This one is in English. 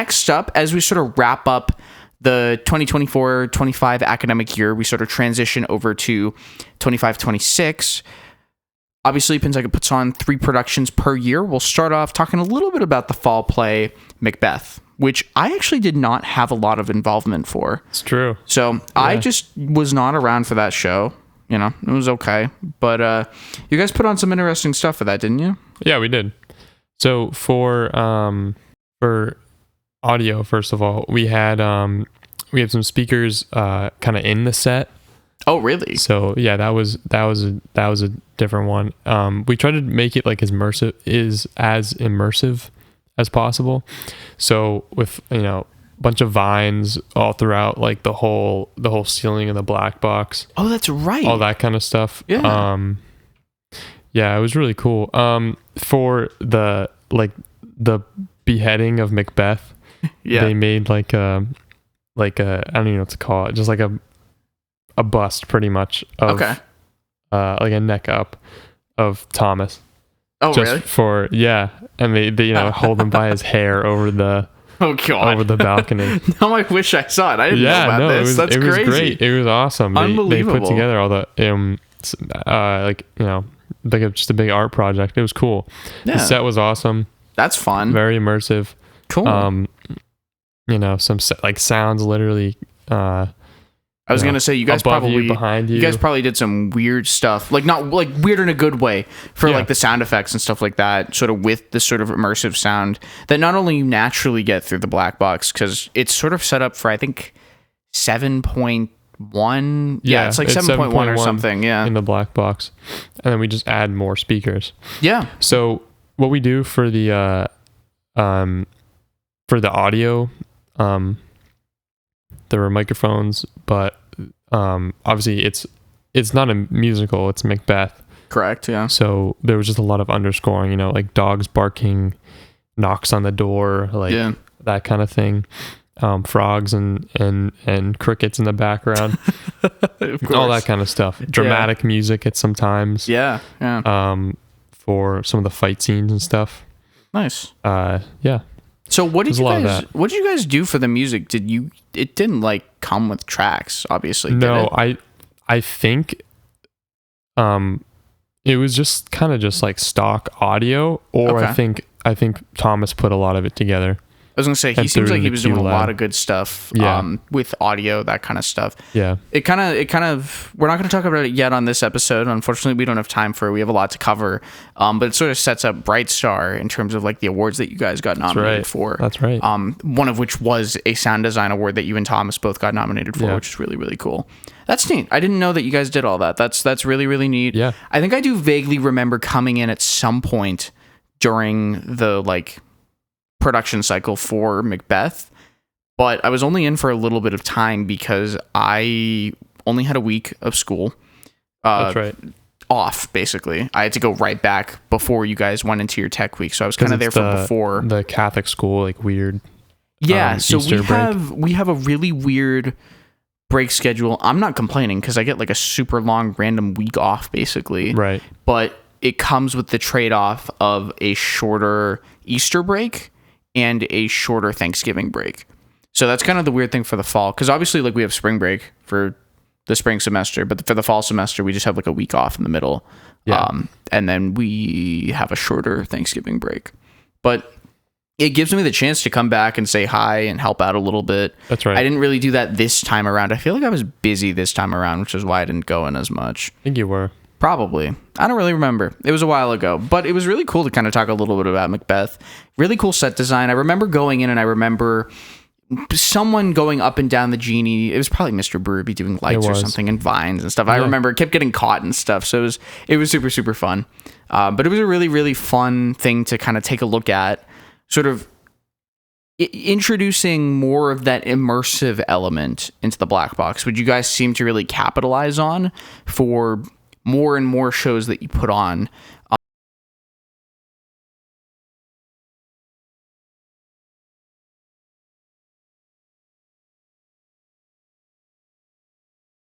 next up, as we sort of wrap up the 2024-25 academic year, we sort of transition over to 25-26. Obviously, Pensacola puts on 3 productions per year. We'll start off talking a little bit about the fall play Macbeth, which I actually did not have a lot of involvement for. It's true. So I just was not around for that show. You know, it was okay. But you guys put on some interesting stuff for that, didn't you? Yeah, we did. So for audio, first of all, we had some speakers kind of in the set. Oh, really? So yeah, that was a different one. We tried to make it like as immersive as possible. So with a bunch of vines all throughout like the whole ceiling of the black box. Oh, that's right. All that kind of stuff. Yeah. Yeah, it was really cool. For the beheading of Macbeth, they made like a I don't even know what to call it, just like a bust pretty much of like a neck up of Thomas. Oh, just really? And they hold him by his hair over the over the balcony. No, I wish I saw it. I didn't know about this. That's crazy. It was great. It was awesome. Unbelievable. They put together all the just a big art project. It was cool. Yeah. The set was awesome. That's fun. Very immersive. Cool. Some like sounds literally. I was gonna say you guys probably behind you. You guys probably did some weird stuff, like not like weird in a good way, for like the sound effects and stuff like that. Sort of with this sort of immersive sound that not only you naturally get through the black box, because it's sort of set up for I think 7.1. Yeah, it's like 7.1 or something. Yeah, in the black box, and then we just add more speakers. Yeah. So what we do for the audio, there were microphones, but obviously it's not a musical, it's Macbeth. Correct, yeah. So there was just a lot of underscoring, like dogs barking, knocks on the door, like that kind of thing. Frogs and crickets in the background. All that kind of stuff. Dramatic music at sometimes. Yeah. For some of the fight scenes and stuff. Nice. Yeah. So what did you guys do for the music? It didn't like come with tracks, obviously. No, I think it was just kind of just like stock audio, or I think Thomas put a lot of it together. I was gonna say he seems like he was doing a lot of good stuff with audio, that kind of stuff. Yeah. It kind of we're not gonna talk about it yet on this episode. Unfortunately, we don't have time for it. We have a lot to cover. But it sort of sets up Bright Star in terms of like the awards that you guys got nominated for. That's right. One of which was a sound design award that you and Thomas both got nominated for, which is really, really cool. That's neat. I didn't know that you guys did all that. That's really, really neat. Yeah. I think I do vaguely remember coming in at some point during the like production cycle for Macbeth, but I was only in for a little bit of time because I only had a week of school. That's right. Off, basically. I had to go right back before you guys went into your tech week, so I was kind of there from before. The Catholic school, like weird. Yeah, so Easter we have a really weird break schedule. I'm not complaining because I get like a super long random week off, basically. Right. But it comes with the trade-off of a shorter Easter break and a shorter Thanksgiving break. So that's kind of the weird thing for the fall, because obviously like we have spring break for the spring semester, but for the fall semester we just have like a week off in the middle. And then we have a shorter Thanksgiving break, but it gives me the chance to come back and say hi and help out a little bit. That's right. I didn't really do that this time around. I feel like I was busy this time around, which is why I didn't go in as much. I think you were. Probably. I don't really remember. It was a while ago, but it was really cool to kind of talk a little bit about Macbeth. Really cool set design. I remember going in and I remember someone going up and down the genie. It was probably Mr. Burby doing lights or something and vines and stuff. I remember it kept getting caught and stuff. So it was super, super fun. But it was a really, really fun thing to kind of take a look at, sort of introducing more of that immersive element into the black box, which you guys seem to really capitalize on for more and more shows that you put on.